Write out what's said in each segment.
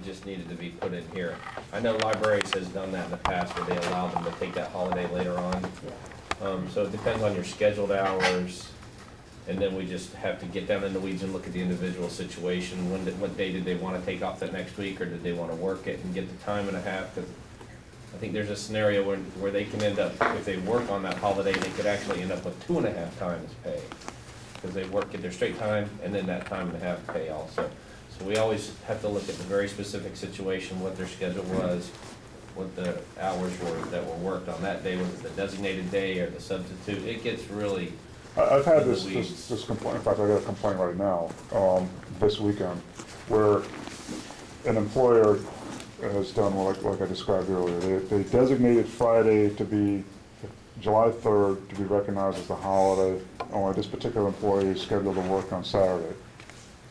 it just needed to be put in here. I know libraries has done that in the past where they allow them to take that holiday later on. So it depends on your scheduled hours, and then we just have to get down in the weeds and look at the individual situation. What day did they want to take off that next week, or did they want to work it and get the time and a half? Because I think there's a scenario where they can end up, if they work on that holiday, they could actually end up with 2.5 times pay. Because they work at their straight time and then that time and a half pay also. So we always have to look at the very specific situation, what their schedule was, what the hours were that were worked on that day, was it the designated day or the substitute? It gets really I've had in the this weeds. complaint, in fact, I got a complaint right now, this weekend, where an employer has done like I described earlier. They designated Friday to be July 3rd to be recognized as a holiday. Only this particular employee is scheduled to work on Saturday.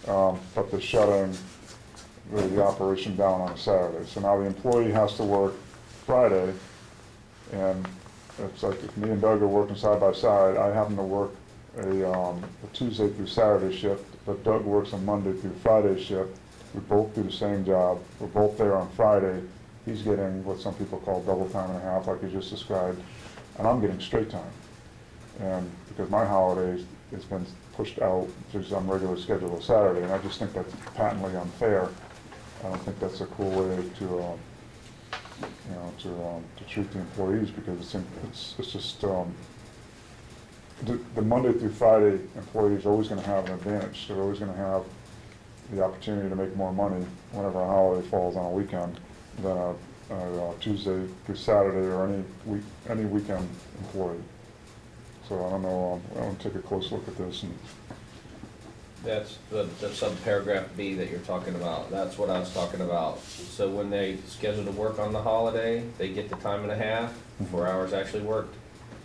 But they're shutting the operation down on a Saturday. So now the employee has to work Friday, and it's like if me and Doug are working side by side, I happen to work a Tuesday through Saturday shift, but Doug works a Monday through Friday shift. We both do the same job. We're both there on Friday. He's getting what some people call double time and a half, like you just described, and I'm getting straight time. And because my holiday has been pushed out to some regular schedule of Saturday, and I just think that's patently unfair. I don't think that's a cool way to treat the employees, because it's just the Monday through Friday employee is always going to have an advantage. They're always going to have the opportunity to make more money whenever a holiday falls on a weekend than a Tuesday through Saturday or any weekend employee. So I don't know. I want to take a close look at this. And That's the subparagraph B that you're talking about. That's what I was talking about. So when they schedule to work on the holiday, they get the time and a half, 4 hours actually worked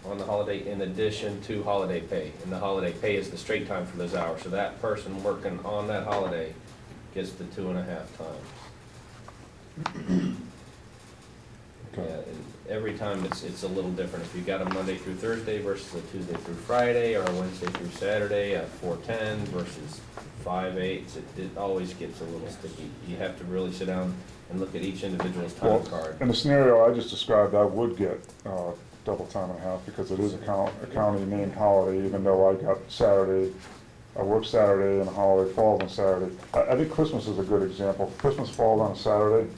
on the holiday in addition to holiday pay. And the holiday pay is the straight time for those hours. So that person working on that holiday gets the 2.5 times. Yeah, and every time it's a little different. If you got a Monday through Thursday versus a Tuesday through Friday, or a Wednesday through Saturday, a 4/10 versus 5/8, it always gets a little sticky. You have to really sit down and look at each individual's time card. in the scenario I just described, I would get double time and a half, because it is a county named holiday, even though I got Saturday. I work Saturday and the holiday falls on Saturday. I think Christmas is a good example. Christmas falls on a Saturday,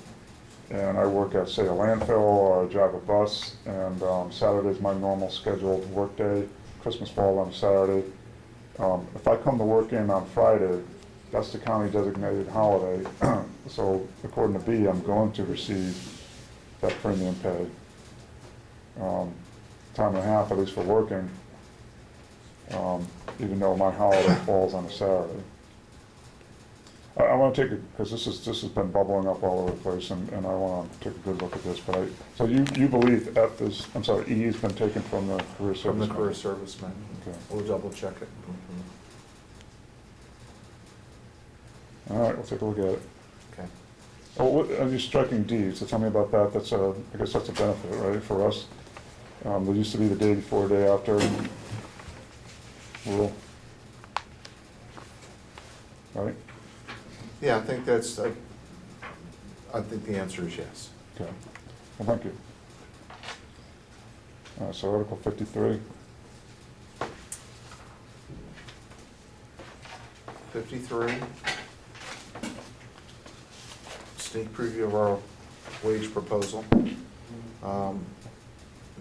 and I work at, say, a landfill, or I drive a bus, and Saturday's my normal scheduled work day. Christmas falls on Saturday. If I come to work in on Friday, that's the county designated holiday. So according to B, I'm going to receive that premium pay. Time and a half, at least for working, even though my holiday falls on a Saturday. I want to take it, because this has been bubbling up all over the place, and I want to take a good look at this. But so you believe F is, I'm sorry, E has been taken from the career service. From the career serviceman. Okay. We'll double check it. All right, we'll take a look at it. Okay. Oh, what, are you striking D? So tell me about that. That's I guess that's a benefit, right, for us. There used to be the day before, day after rule. Right? Yeah, I think that's, I think the answer is yes. Okay. Well, thank you. So Article 53. 53. Sneak preview of our wage proposal.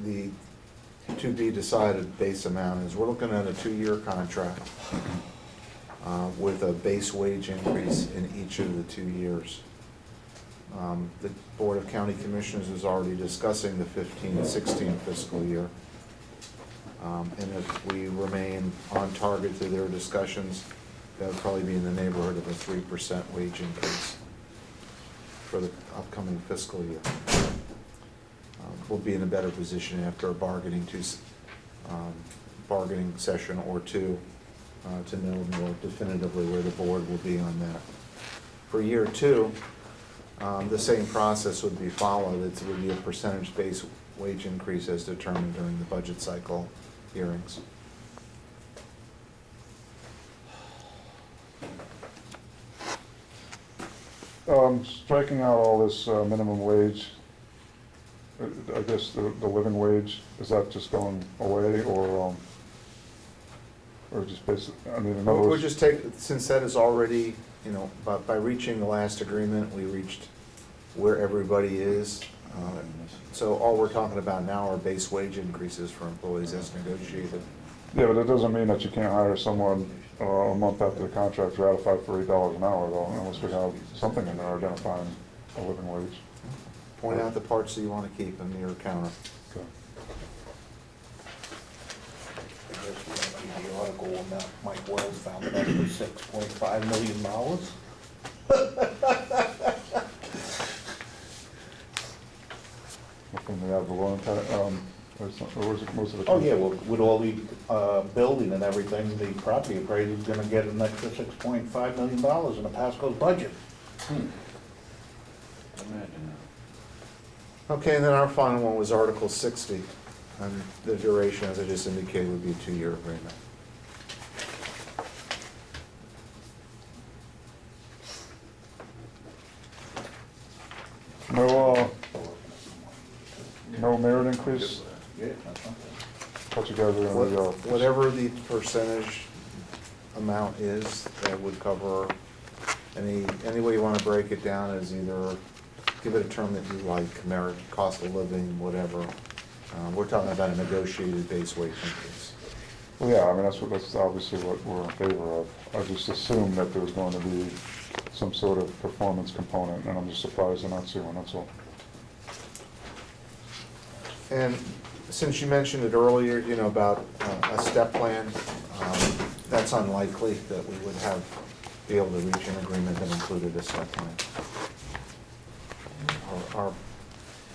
The to be decided base amount is, we're looking at a 2-year contract with a base wage increase in each of the 2 years. The Board of County Commissioners is already discussing the 15-16 fiscal year. And if we remain on target through their discussions, that would probably be in the neighborhood of a 3% wage increase for the upcoming fiscal year. We'll be in a better position after a bargaining session or two to know more definitively where the board will be on that. For year 2, the same process would be followed. It would be a percentage-based wage increase as determined during the budget cycle hearings. Striking out all this minimum wage, I guess the living wage, is that just going away, or just basic, I mean, in other We'll words. just take, since that is already, you know, by reaching the last agreement, we reached where everybody is. So all we're talking about now are base wage increases for employees as negotiated. Yeah, but that doesn't mean that you can't hire someone a month after the contract's ratified for $8 an hour, though, unless we have something in there identifying a living wage. Point out the parts that you want to keep in your counter. Okay. I guess we don't need the article when that Mike Wells found it out for $6.5 million. From the ad valorem, or was it most of the? Oh, yeah, well, with all the building and everything, the property appraiser's gonna get an extra $6.5 million in the Pasco's budget. Okay, and then our final one was Article 60, and the duration, as I just indicated, would be a 2-year agreement. No merit increase? Yeah, that's something. Thought you guys were gonna, Whatever the percentage amount is, that would cover any way you want to break it down is either give it a term that you like, merit, cost of living, whatever. We're talking about a negotiated base wage increase. well, yeah, I mean, that's obviously what we're in favor of. I just assumed that there was going to be some sort of performance component, and I'm just surprised to not see one, that's all. And since you mentioned it earlier, you know, about a step plan, that's unlikely that we would be able to reach an agreement that included a step plan.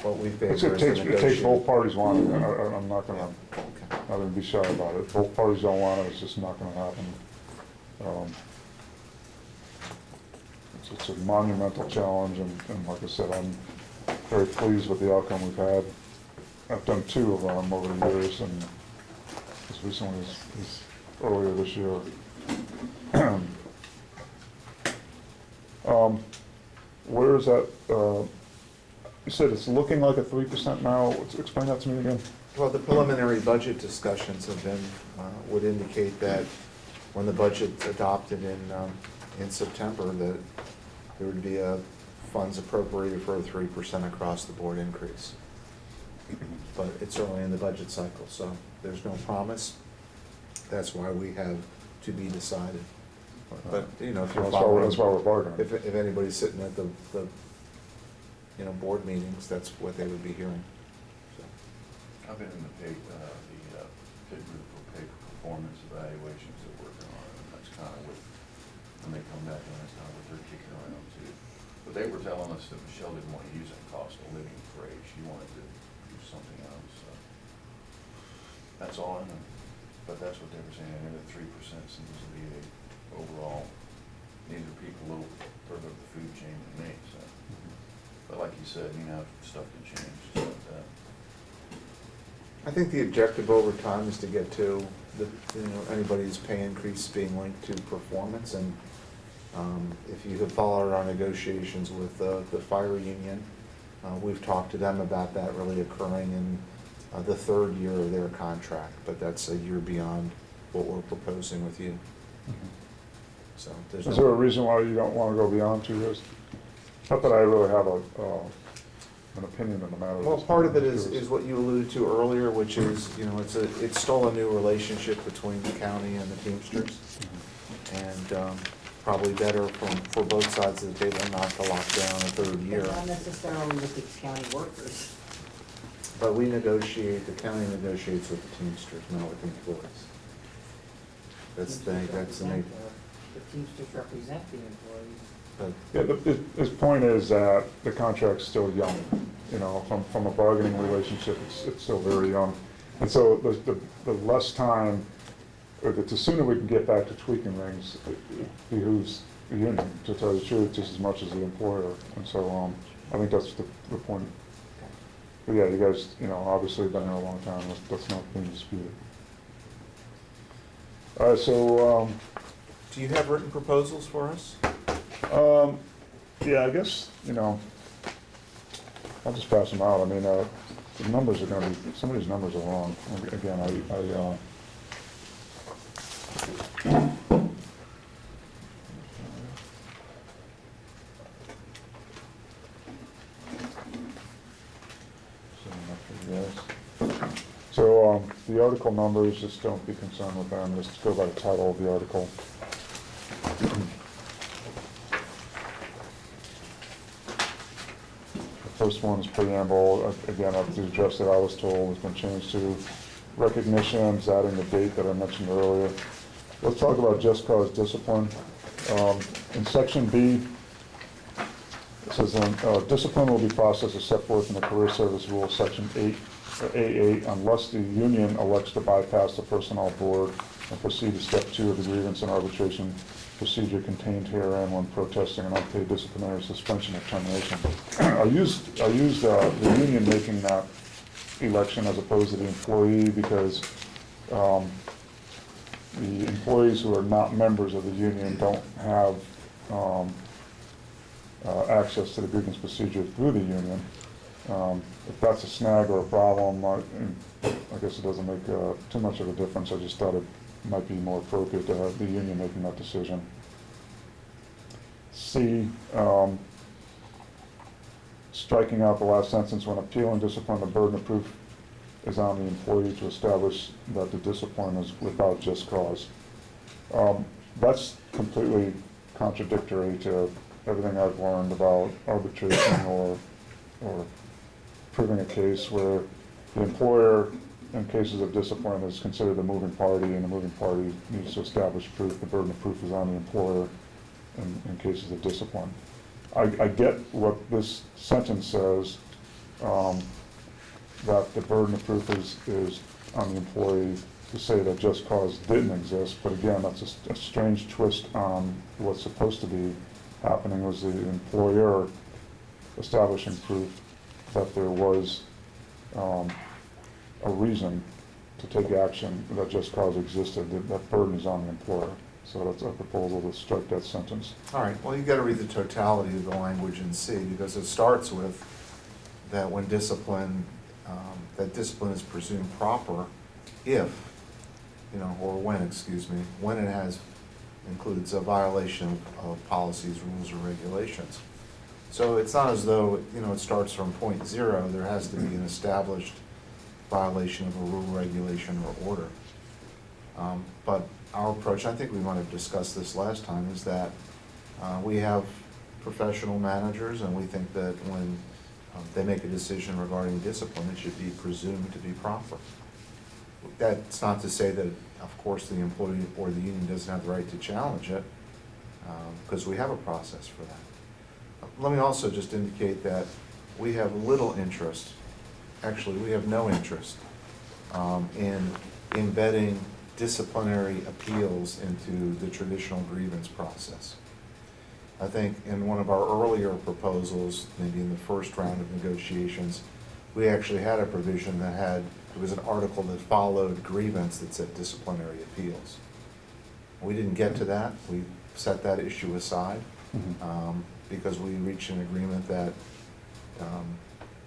What we favor is a It takes negotiated. both parties wanting it. I'm not gonna, Okay. not gonna be shy about it. Both parties don't want it, it's just not gonna happen. It's a monumental challenge, and like I said, I'm very pleased with the outcome we've had. I've done 2 of them over the years, and as recently as earlier this year. Where is that, you said it's looking like a 3% now, explain that to me again. Well, the preliminary budget discussions have been, would indicate that when the budget's adopted in September, that there would be funds appropriated for a 3% across the board increase. But it's early in the budget cycle, so there's no promise. That's why we have to be decided. But, you know, if you're That's why we're bargaining. if anybody's sitting at the you know, board meetings, that's what they would be hearing. So. I've been in the pay group for pay performance evaluations they're working on, and that's kind of what, when they come back, and that's kind of what they're kicking around too. But they were telling us that Michelle didn't want to use that cost of living phrase, she wanted to do something else, so. That's all I know, but that's what they were saying, and the 3% seems to be overall, these are people a little further up the food chain than me, so. But like you said, you know, stuff can change, stuff like that. I think the objective over time is to get to anybody's pay increase being linked to performance, and if you have followed our negotiations with the fire union, we've talked to them about that really occurring in the 3rd year of their contract, but that's a year beyond what we're proposing with you. So there's Is there a reason why you don't want to go beyond 2 years? Not that I really have an opinion in the matter. Well, part of it is what you alluded to earlier, which is, you know, it's still a new relationship between the county and the Teamsters. And probably better for both sides of the table not to lock down a 3rd year. Not necessarily with the county workers. But we negotiate, the county negotiates with the Teamsters, not with the employees. That's the nature. The Teamsters represent the employees. Yeah, his point is that the contract's still young, you know, from a bargaining relationship, it's still very young. And so the less time, or the sooner we can get back to tweaking things, it behooves the union, to tell you the truth, just as much as the employer. And so I think that's the point. But yeah, you guys, you know, obviously been here a long time, that's not being disputed. All right, so Do you have written proposals for us? Yeah, I guess, I'll just pass them out. I mean, the numbers are gonna be, some of these numbers are wrong. Again, So, the article numbers, just don't be concerned with them, just go by the title of the article. The first one is preamble. Again, the address that I was told has been changed to recognitions, adding the date that I mentioned earlier. Let's talk about just cause discipline. In section B, it says, discipline will be processed as set forth in the Career Service Rules, section 8, or A8, unless the union elects to bypass the personnel board and proceed to step 2 of the grievance and arbitration procedure contained herein when protesting an unpaid disciplinary suspension or termination. I used the union making that election as opposed to the employee because the employees who are not members of the union don't have access to the grievance procedure through the union. If that's a snag or a problem, I guess it doesn't make too much of a difference. I just thought it might be more appropriate to have the union making that decision. C, striking out the last sentence, when appealing discipline, the burden of proof is on the employee to establish that the discipline is without just cause. That's completely contradictory to everything I've learned about arbitration or proving a case where the employer, in cases of discipline, is considered the moving party, and the moving party needs to establish proof. The burden of proof is on the employer in cases of discipline. I get what this sentence says, that the burden of proof is on the employee to say that just cause didn't exist, but again, that's a strange twist on what's supposed to be happening, was the employer establishing proof that there was a reason to take action, that just cause existed. That burden is on the employer. So that's a proposal to strike that sentence. All right, well, you've got to read the totality of the language in C, because it starts with that when discipline, that discipline is presumed proper if, or when, when it includes a violation of policies, rules, or regulations. So it's not as though, it starts from point 0. There has to be an established violation of a rule, regulation, or order. But our approach, I think we might have discussed this last time, is that we have professional managers, and we think that when they make a decision regarding discipline, it should be presumed to be proper. That's not to say that, of course, the employee or the union doesn't have the right to challenge it, because we have a process for that. Let me also just indicate that we have little interest, actually we have no interest, in embedding disciplinary appeals into the traditional grievance process. I think in one of our earlier proposals, maybe in the first round of negotiations, we actually had a provision that it was an article that followed grievance that said disciplinary appeals. We didn't get to that. We set that issue aside because we reached an agreement that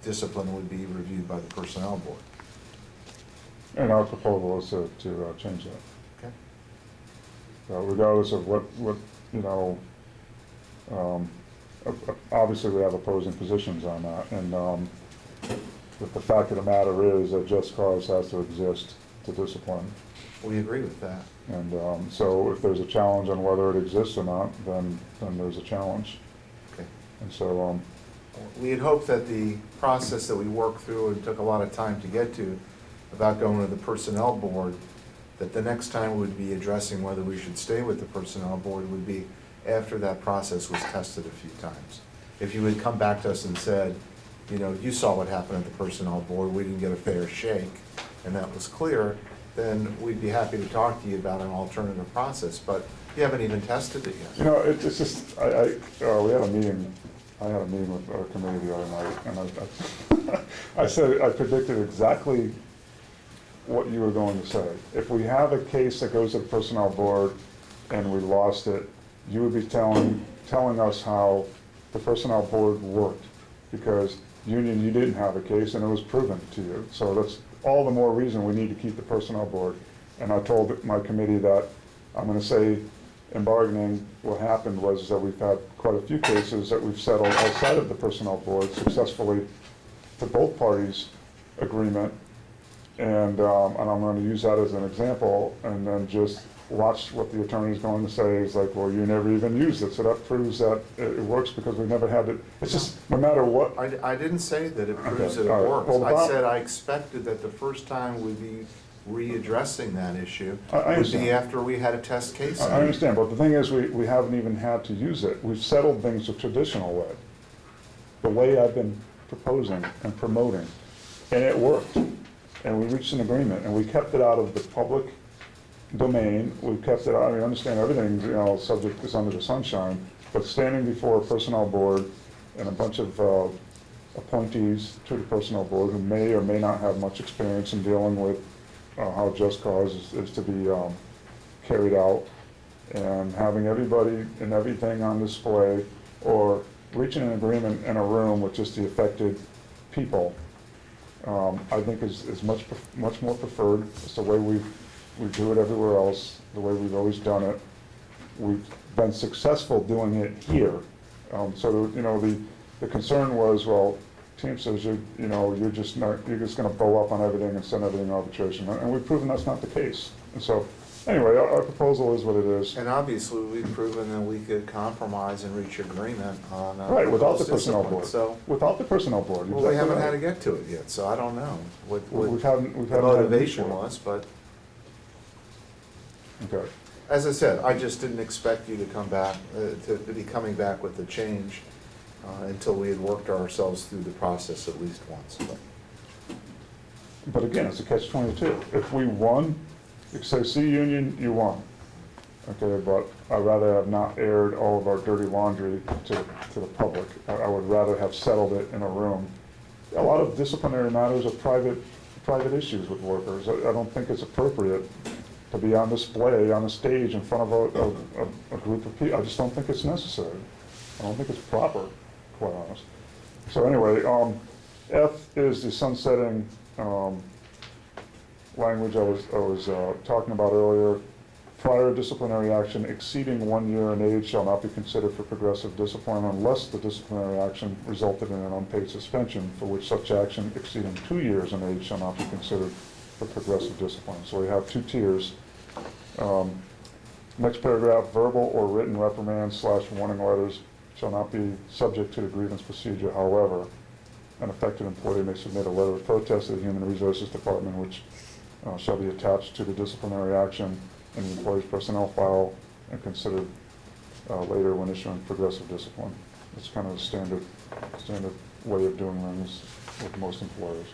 discipline would be reviewed by the personnel board. And our proposal is to change that. Okay. Regardless of what obviously we have opposing positions on that, and but the fact of the matter is that just cause has to exist to discipline. We agree with that. And so if there's a challenge on whether it exists or not, then there's a challenge. Okay. And so we had hoped that the process that we worked through and took a lot of time to get to about going to the personnel board, that the next time we would be addressing whether we should stay with the personnel board would be after that process was tested a few times. If you had come back to us and said, you saw what happened at the personnel board, we didn't get a fair shake, and that was clear, then we'd be happy to talk to you about an alternative process, but you haven't even tested it yet. it's just, we had a meeting, I had a meeting with our committee the other night, and I said, I predicted exactly what you were going to say. If we have a case that goes to the personnel board and we lost it, you would be telling us how the personnel board worked, because union, you didn't have a case, and it was proven to you. So that's all the more reason we need to keep the personnel board. And I told my committee that, I'm gonna say, in bargaining, what happened was that we've had quite a few cases that we've settled outside of the personnel board successfully to both parties' agreement. And I'm gonna use that as an example, and then just watch what the attorney's going to say. Is like, well, you never even used it, so that proves that it works, because we've never had it. It's just, no matter what. I didn't say that it proves that it all right. works. Well, I Bob- said I expected that the first time we'd be readdressing that issue I would be understand. after we had a test case. I understand, but the thing is, we haven't even had to use it. We've settled things the traditional way, the way I've been proposing and promoting, and it worked. And we reached an agreement, and we kept it out of the public domain. We kept it out, I understand everything, subject is under the sunshine, but standing before a personnel board and a bunch of appointees to the personnel board who may or may not have much experience in dealing with how just cause is to be carried out, and having everybody and everything on display, or reaching an agreement in a room with just the affected people, I think is much more preferred. It's the way we do it everywhere else, the way we've always done it. We've been successful doing it here. So, the concern was, well, Teamsters, you're just gonna bow up on everything and send everything to arbitration. And we've proven that's not the case. And so, anyway, our proposal is what it is. And obviously, we've proven that we could compromise and reach agreement on. Right, without the proposed personnel discipline. board. So, Without the personnel board. well, we exactly haven't right. had to get to it yet, so I don't know what We haven't the had a need motivation for it. was, but Okay. as I said, I just didn't expect you to come back, to be coming back with a change until we had worked ourselves through the process at least once. But again, it's a catch-22. If we won, you could say, see, union, you won. Okay, but I'd rather have not aired all of our dirty laundry to the public. I would rather have settled it in a room. A lot of disciplinary matters are private issues with workers. I don't think it's appropriate to be on display, on a stage in front of a group of people. I just don't think it's necessary. I don't think it's proper, quite honest. So anyway, F is the sunsetting language I was talking about earlier. Prior disciplinary action exceeding 1 year in age shall not be considered for progressive discipline unless the disciplinary action resulted in an unpaid suspension, for which such action exceeding 2 years in age shall not be considered for progressive discipline. So we have two tiers. Next paragraph, verbal or written reprimands / warning letters shall not be subject to the grievance procedure. However, an affected employee may submit a letter of protest to the Human Resources Department, which shall be attached to the disciplinary action in the employee's personnel file and considered later when issuing progressive discipline. It's kind of a standard way of doing things with most employers.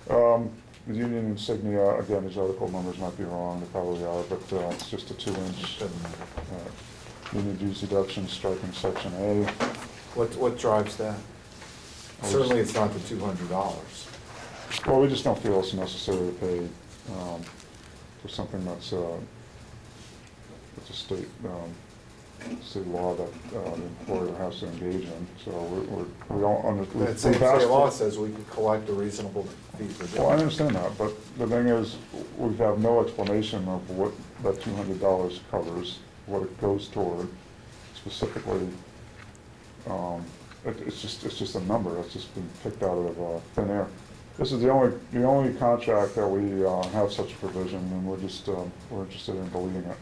The union insignia, again, these article numbers might be wrong, they probably are, but it's just a 2-inch Doesn't matter. union dues deduction, striking section A. What drives that? Certainly, it's not the $200. Well, we just don't feel it's necessary to pay for something that's a state law that the employer has to engage in. So we don't That same state law says we could collect a reasonable fee for doing it. Well, I understand that, but the thing is, we have no explanation of what that $200 covers, what it goes toward specifically. It's just a number that's just been picked out of thin air. This is the only contract that we have such a provision, and we're interested in deleting it.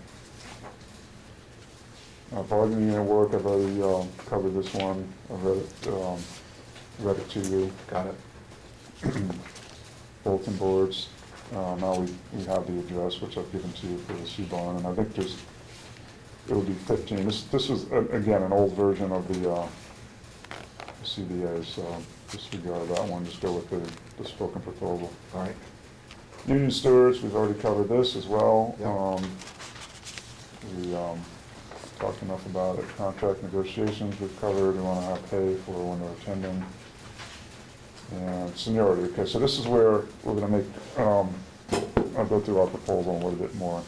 Bargaining unit work, I've already covered this one. I read it to you. Got it. Bulletin boards, now we have the address, which I've given to you for the C-Barn, and I think it would be 15. This was, again, an old version of the CBA, so disregard that one, just go with the spoken proposal. All right. Union stewards, we've already covered this as well. Yep. We talked enough about it. Contract negotiations, we've covered. We want to have pay for when they're attending. And seniority, okay, so this is where we're going to make, I'll go through our proposal in a little bit more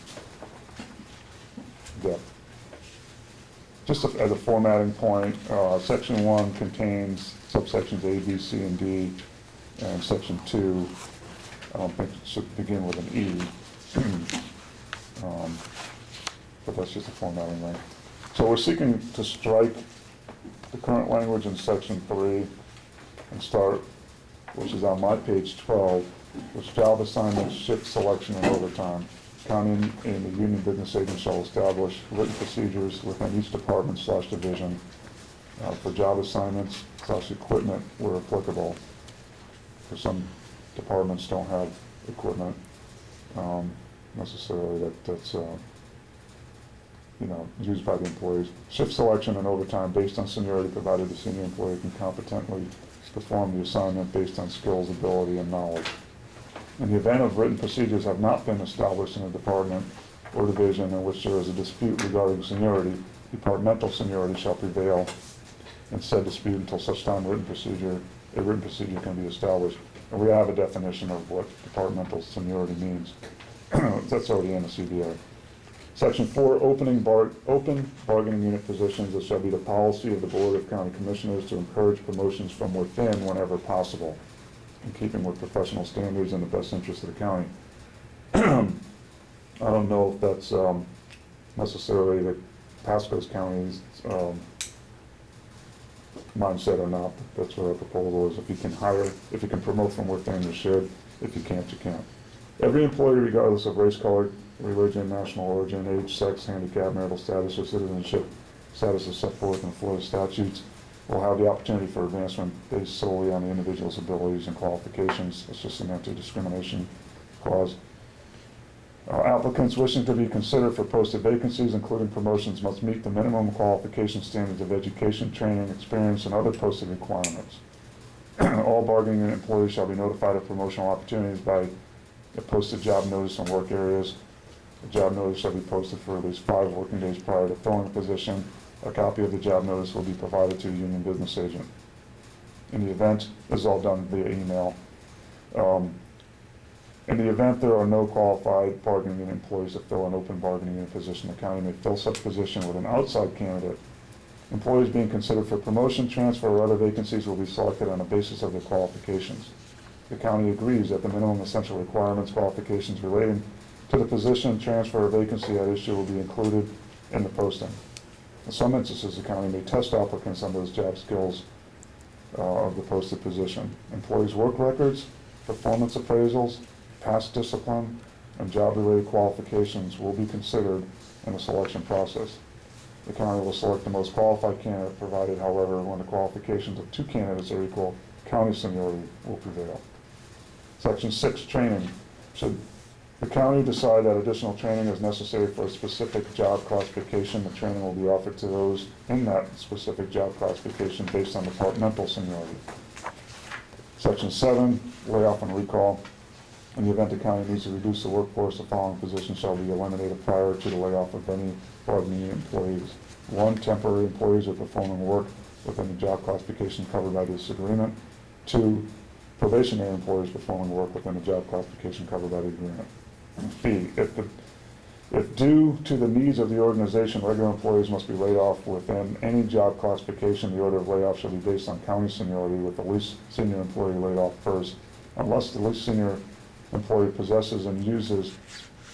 depth. just as a formatting point, section 1 contains subsections A, B, C, and D, and section 2, I don't think it should begin with an E. But that's just a formatting thing. So we're seeking to strike the current language in section 3 and start, which is on my page 12, which job assignments, shift selection, and overtime. County and the union business agent shall establish written procedures within each department/division for job assignments/equipment where applicable. For some departments don't have equipment necessarily that's used by the employees. Shift selection and overtime based on seniority, provided the senior employee can competently perform the assignment based on skills, ability, and knowledge. In the event of written procedures have not been established in a department or division in which there is a dispute regarding seniority, departmental seniority shall prevail in said dispute until such time a written procedure can be established. And we have a definition of what departmental seniority means. That's already in the CBA. Section 4, open bargaining unit positions. It shall be the policy of the Board of County Commissioners to encourage promotions from within whenever possible, in keeping with professional standards and the best interest of the county. I don't know if that's necessarily the Pasco's County's mindset or not. That's what our proposal is. If you can promote from within, you should. If you can't, you can't. Every employee, regardless of race, color, religion, national origin, age, sex, handicap, marital status, or citizenship status as set forth in Florida statutes, will have the opportunity for advancement based solely on the individual's abilities and qualifications. It's just an anti-discrimination clause. Applicants wishing to be considered for posted vacancies, including promotions, must meet the minimum qualification standards of education, training, experience, and other posted requirements. All bargaining unit employees shall be notified of promotional opportunities by a posted job notice in work areas. The job notice shall be posted for at least 5 working days prior to filling the position. A copy of the job notice will be provided to a union business agent. In the event, this is all done via email. In the event there are no qualified bargaining unit employees to fill an open bargaining unit position, the county may fill such position with an outside candidate. Employees being considered for promotion, transfer, or other vacancies will be selected on the basis of their qualifications. The county agrees that the minimum essential requirements, qualifications relating to the position, transfer, or vacancy at issue will be included in the posting. In some instances, the county may test applicants on those job skills of the posted position. Employees' work records, performance appraisals, past discipline, and job-related qualifications will be considered in the selection process. The county will select the most qualified candidate, provided, however, when the qualifications of 2 candidates are equal, county seniority will prevail. Section 6, training. Should the county decide that additional training is necessary for a specific job classification, the training will be offered to those in that specific job classification based on departmental seniority. Section 7, layoff and recall. In the event the county needs to reduce the workforce, the following positions shall be eliminated prior to the layoff of any bargaining unit employees. 1, temporary employees are performing work within the job classification covered by this agreement. 2, probationary employees performing work within the job classification covered by the agreement. B, if due to the needs of the organization, regular employees must be laid off within any job classification, the order of layoff shall be based on county seniority, with the least senior employee laid off first, unless the least senior employee possesses and uses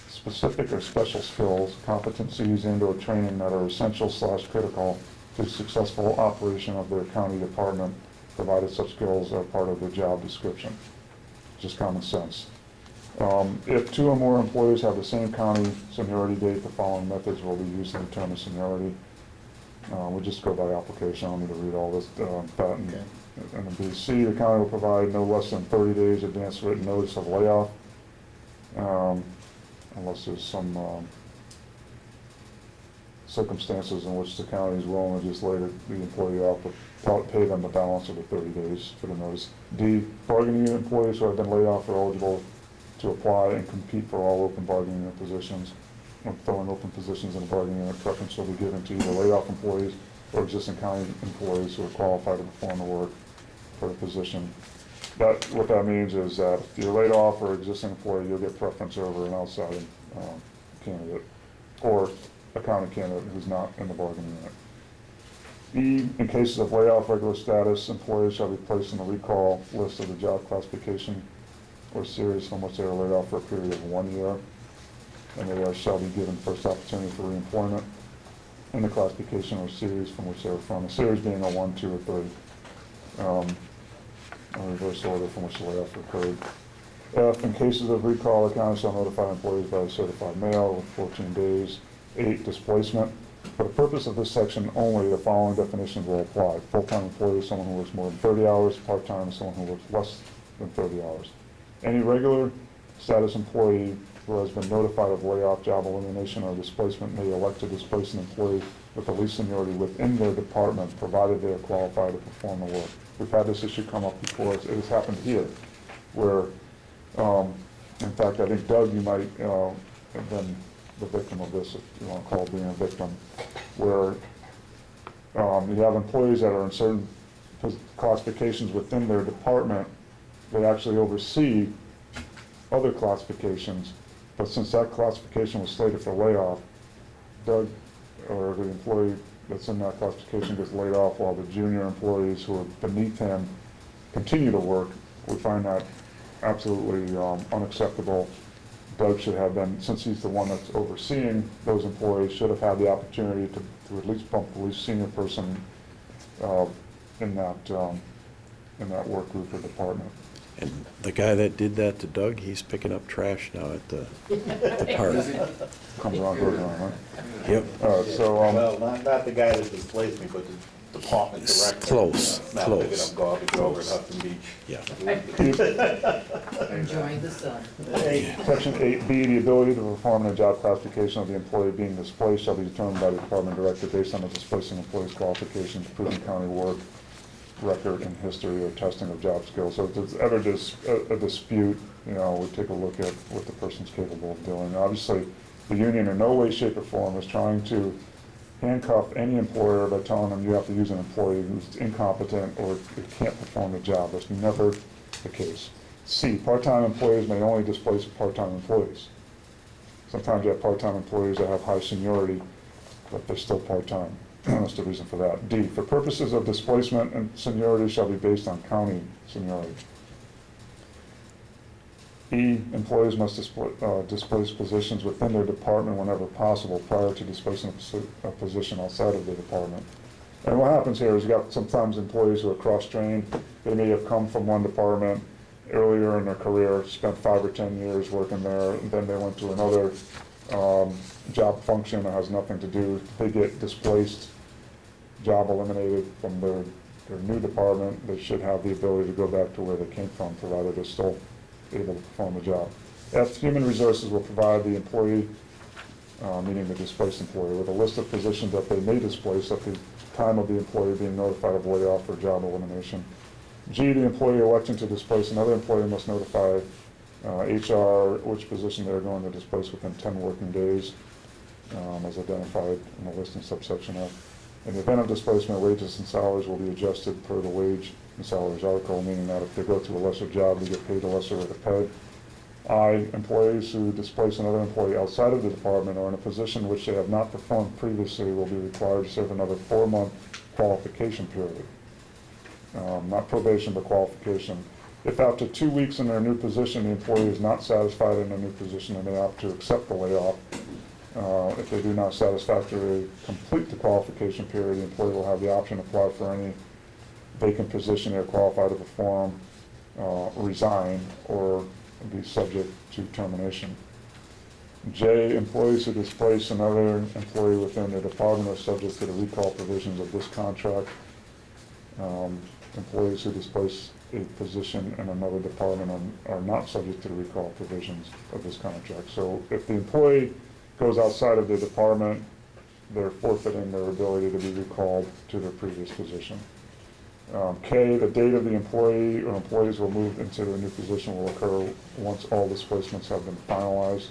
specific or special skills, competencies, and/or training that are essential/critical to the successful operation of their county department, provided such skills are part of their job description. Just common sense. If 2 or more employees have the same county seniority date, the following methods will be used to determine seniority. We'll just go by application. I don't need to read all this. And the C, the county will provide no less than 30 days advance written notice of layoff, unless there's some circumstances in which the county is willing to just lay the employee off, but pay them the balance of the 30 days for the notice. D, bargaining unit employees who have been laid off are eligible to apply and compete for all open bargaining unit positions. When filling open positions in a bargaining unit, preference will be given to either laid-off employees or existing county employees who are qualified to perform the work for the position. What that means is that if you're laid off or existing employee, you'll get preference over an outside candidate or a county candidate who's not in the bargaining unit. E, in cases of layoff regular status, employees shall be placed on the recall list of the job classification or series from which they are laid off for a period of 1 year, and they shall be given first opportunity for reemployment in the classification or series from which they are from, the series being a 1, 2, or 3, a reverse order from which the layoff occurred. F, in cases of recall, the county shall notify employees by certified mail with 14 days. 8, displacement. For the purpose of this section only, the following definitions will apply. Full-time employee is someone who works more than 30 hours, part-time is someone who works less than 30 hours. Any regular status employee who has been notified of layoff, job elimination, or displacement may elect to displace an employee with the least seniority within their department, provided they are qualified to perform the work. We've had this issue come up before. It has happened here, where, in fact, I think, Doug, you might have been the victim of this, if you want to call it being a victim, where you have employees that are in certain classifications within their department. They actually oversee other classifications, but since that classification was slated for layoff, Doug, or the employee that's in that classification, gets laid off while the junior employees who are beneath him continue to work. We find that absolutely unacceptable. Doug should have been, since he's the one that's overseeing those employees, should have had the opportunity to at least bump the least senior person in that work group or department. And the guy that did that to Doug, he's picking up trash now at the park. Comes around, goes around, right? Yep. So, Well, not the guy that displaced me, but the department It's director. close, Now close. picking up garbage over at Hudson Beach. Yeah. Enjoying the sun. Section 8B, the ability to perform in a job classification of the employee being displaced shall be determined by the department director based on the displacing employee's qualifications, proven county work record and history or testing of job skills. So if there's ever a dispute, we take a look at what the person's capable of doing. Obviously, the union in no way, shape, or form is trying to handcuff any employer by telling them you have to use an employee who's incompetent or can't perform the job. That's never the case. C, part-time employees may only displace part-time employees. Sometimes you have part-time employees that have high seniority, but they're still part-time. That's the reason for that. D, for purposes of displacement, and seniority shall be based on county seniority. E, employees must displace positions within their department whenever possible prior to displacing a position outside of the department. And what happens here is you got sometimes employees who are cross-trained. They may have come from one department earlier in their career, spent 5 or 10 years working there, and then they went to another job function that has nothing to do. They get displaced, job eliminated from their new department. They should have the ability to go back to where they came from, provided they're still able to perform the job. F, human resources will provide the employee, meaning the displaced employee, with a list of positions that they may displace at the time of the employee being notified of layoff or job elimination. G, the employee electing to displace another employee must notify HR which position they're going to displace within 10 working days, as identified in the list in subsection F. In the event of displacement, wages and salaries will be adjusted per the wage and salaries article, meaning that if they go to a lesser job, they get paid a lesser rate of pay. I, employees who displace another employee outside of the department or in a position which they have not performed previously will be required to serve another 4-month qualification period. Not probation, but qualification. If after 2 weeks in their new position, the employee is not satisfied in their new position and they opt to accept the layoff, if they do not satisfactorily complete the qualification period, the employee will have the option to apply for any vacant position they're qualified to perform, resign, or be subject to termination. J, employees who displace another employee within their department are subject to the recall provisions of this contract. Employees who displace a position in another department are not subject to the recall provisions of this contract. So if the employee goes outside of their department, they're forfeiting their ability to be recalled to their previous position. K, the date of the employee or employees will move into their new position will occur once all displacements have been finalized.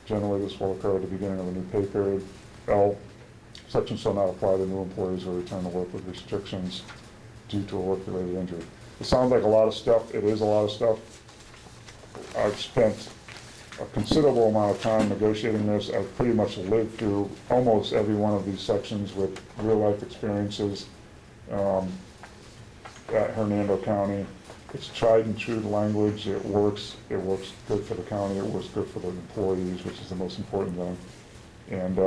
Generally, this will occur at the beginning of a new pay period. L, section shall not apply to new employees who return to work with restrictions due to a work-related injury. It sounds like a lot of stuff. It is a lot of stuff. I've spent a considerable amount of time negotiating this. I've pretty much lived through almost every one of these sections with real-life experiences um, at Hernando County. It's tried and true language, it works good for the county, it works good for the employees, which is the most important thing. And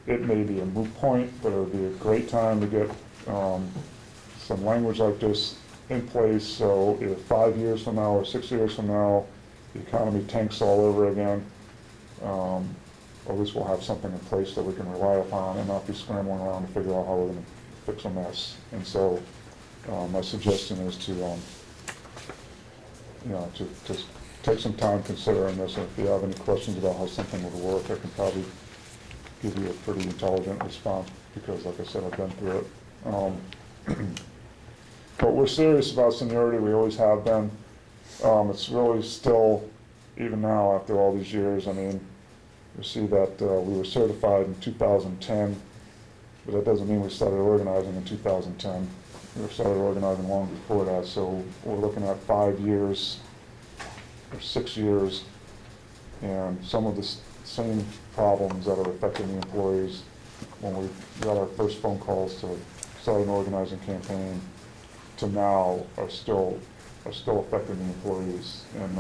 it may be a moot point, but it would be a great time to get some language like this in place, so if 5 years from now or 6 years from now, the economy tanks all over again, at least we'll have something in place that we can rely upon and not be scrambling around to figure out how we're gonna fix a mess. And so, my suggestion is to, to take some time considering this, and if you have any questions about how something would work, I can probably give you a pretty intelligent response, because like I said, I've been through it. But we're serious about seniority, we always have been. It's really still, even now, after all these years, I mean, you see that we were certified in 2010, but that doesn't mean we started organizing in 2010. We started organizing long before that, so we're looking at 5 years or 6 years, and some of the same problems that are affecting the employees when we got our first phone calls to start an organizing campaign to now are still affecting the employees, and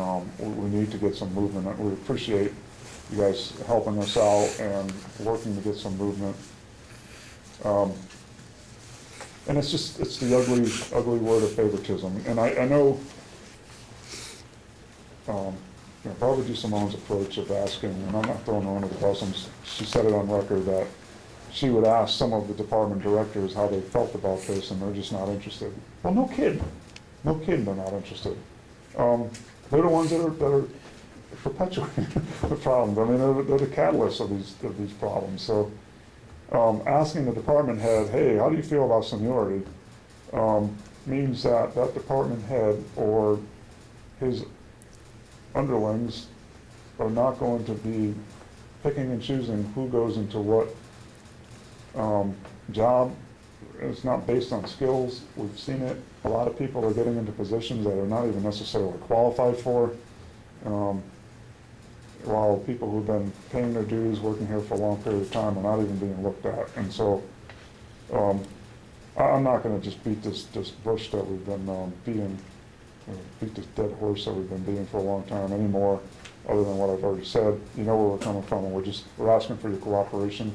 we need to get some movement. We appreciate you guys helping us out and working to get some movement. And it's the ugly word of favoritism. And I know, Barbara DeSimone's approach of asking, and I'm not throwing her under the bus, she said it on record that she would ask some of the department directors how they felt about this, and they're just not interested. Well, no kidding, they're not interested. They're the ones that are perpetuating the problems. I mean, they're the catalysts of these problems. So, asking the department head, hey, how do you feel about seniority, means that that department head or his underlings are not going to be picking and choosing who goes into what job. It's not based on skills. We've seen it. A lot of people are getting into positions that are not even necessarily qualified for. While people who've been paying their dues, working here for a long period of time, are not even being looked at. And so, I'm not going to just beat this bush that we've been beat this dead horse that we've been beating for a long time anymore, other than what I've already said. You know where we're coming from, and we're asking for your cooperation.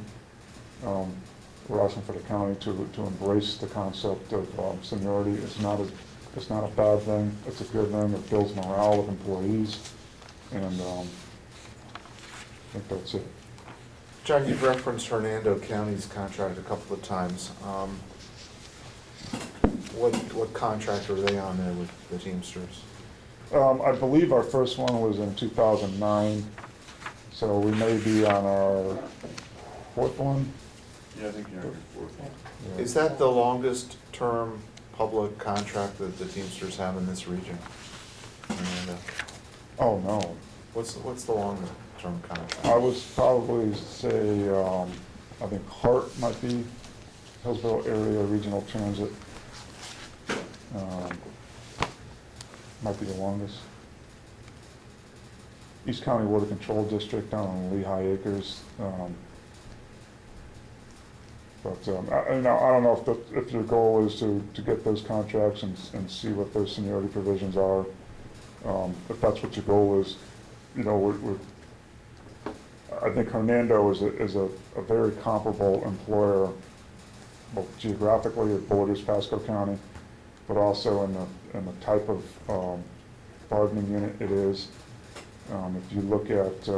We're asking for the county to embrace the concept of seniority. It's not a bad thing. It's a good thing. It builds morale of employees, and I think that's it. John, you've referenced Hernando County's contract a couple of times. What contract are they on there with the Teamsters? I believe our first one was in 2009, so we may be on our fourth one. Yeah, I think you're on your fourth one. Yeah. Is that the longest term public contract that the Teamsters have in this region? Hernando? Oh, no. What's the longest term contract? I would probably say, I think Hart might be, Hillsborough Area Regional Transit. Might be the longest. East County Water Control District down in Lehigh Acres. But I don't know if your goal is to get those contracts and see what those seniority provisions are. If that's what your goal is, I think Hernando is a very comparable employer, both geographically, it borders Pasco County, but also in the type of bargaining unit it is. If you look at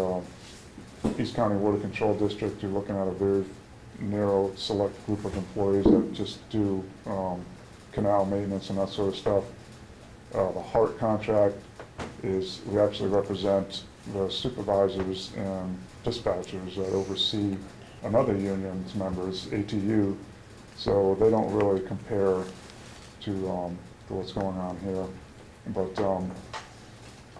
East County Water Control District, you're looking at a very narrow, select group of employees that just do canal maintenance and that sort of stuff. The Hart contract is, we actually represent the supervisors and dispatchers that oversee another union's members, ATU, so they don't really compare to what's going on here. But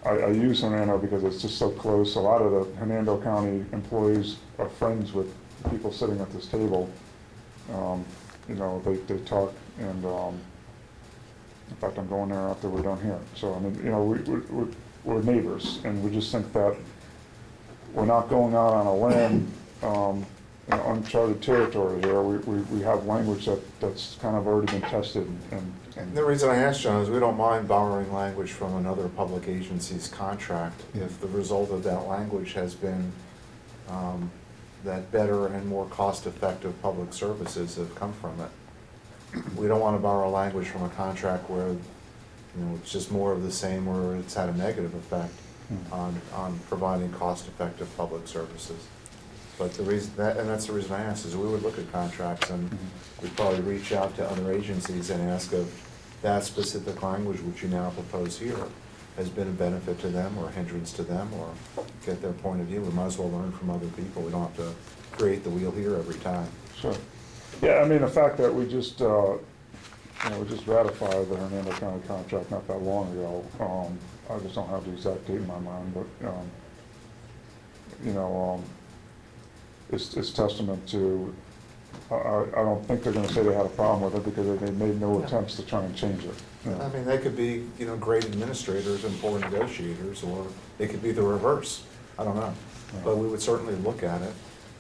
I use Hernando because it's just so close. A lot of the Hernando County employees are friends with people sitting at this table. They talk, and in fact, I'm going there after we're done here. So I mean, we're neighbors, and we just think that we're not going out on a limb uncharted territory here. We have language that's kind of already been tested and. The reason I asked, John, is we don't mind borrowing language from another public agency's contract if the result of that language has been that better and more cost-effective public services have come from it. We don't want to borrow language from a contract where, it's just more of the same or it's had a negative effect on providing cost-effective public services. But the reason, and that's the reason I asked, is we would look at contracts and we'd probably reach out to other agencies and ask if that specific language which you now propose here has been a benefit to them or a hindrance to them, or get their point of view. We might as well learn from other people. We don't have to create the wheel here every time. Sure. Yeah, I mean, the fact that we just, we just ratified the Hernando County contract not that long ago. I just don't have the exact date in my mind, but, it's testament to, I don't think they're gonna say they had a problem with it because they made no attempts to try and change it. I mean, they could be, great administrators and poor negotiators, or it could be the reverse. I don't know. But we would certainly look at it.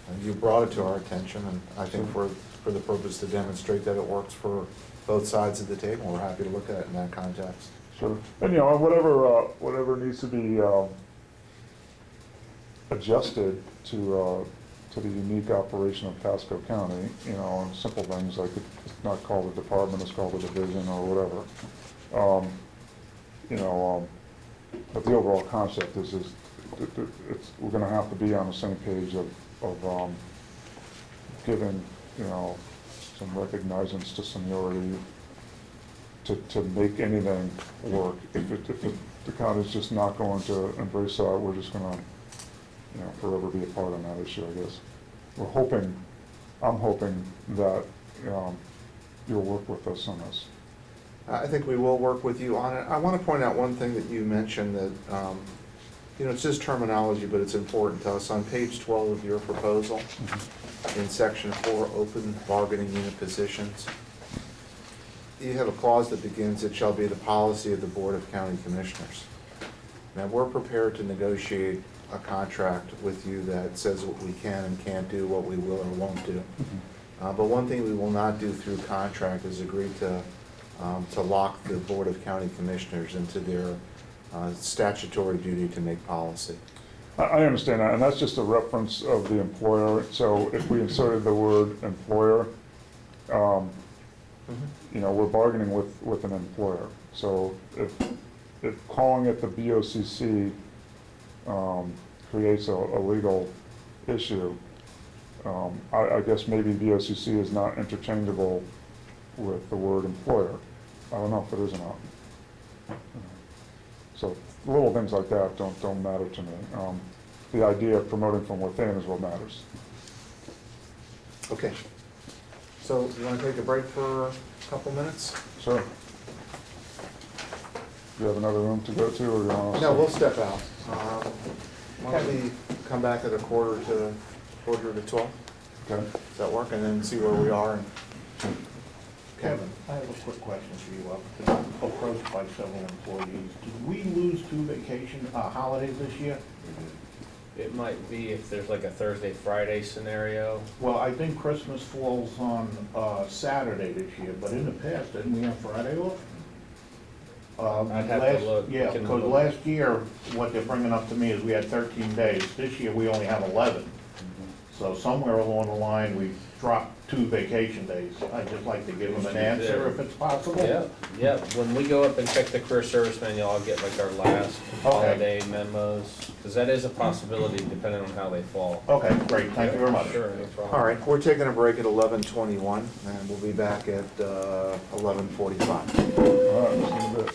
And you brought it to our attention, and I think for the purpose to demonstrate that it works for both sides of the table, we're happy to look at it in that context. Sure. And, whatever needs to be adjusted to the unique operation of Pasco County, and simple things like it's not called a department, it's called a division or whatever. But the overall concept is we're gonna have to be on the same page of giving, some recognizance to seniority to make anything work. If the county's just not going to embrace that, we're just gonna, forever be a part of that issue, I guess. I'm hoping that, you'll work with us on this. I think we will work with you on it. I want to point out one thing that you mentioned that, it's just terminology, but it's important to us. On page 12 of your proposal, in section 4, open bargaining unit positions, you have a clause that begins, "It shall be the policy of the Board of County Commissioners." Now, we're prepared to negotiate a contract with you that says what we can and can't do, what we will or won't do. But one thing we will not do through contract is agree to lock the Board of County Commissioners into their statutory duty to make policy. I understand that, and that's just a reference of the employer. So if we inserted the word employer, we're bargaining with an employer. So if calling it the BOCC creates a legal issue, I guess maybe BOCC is not interchangeable with the word employer. I don't know if it is or not. So little things like that don't matter to me. The idea of promoting from within is what matters. Okay. So you want to take a break for a couple minutes? Sure. Do you have another room to go to, or you want to? No, we'll step out. Why don't we come back at a quarter to 12? Okay. Does that work? And then see where we are. Kevin, I have a quick question for you. I've been approached by several employees. Did we lose 2 vacation holidays this year? It might be if there's like a Thursday, Friday scenario. Well, I think Christmas falls on Saturday this year, but in the past, didn't we have Friday off? I'd have to look. Yeah, Can because look. last year, what they're bringing up to me is we had 13 days. This year, we only have 11. So somewhere along the line, we dropped 2 vacation days. I'd just like to give them an answer if it's possible. Yeah. When we go up and check the career service manual, I'll get like our last holiday memos, because that is a possibility depending on how they fall. Okay, great, thank you very much. Sure, no problem. All right, we're taking a break at 11:21, and we'll be back at 11:45. All right, see you in a bit.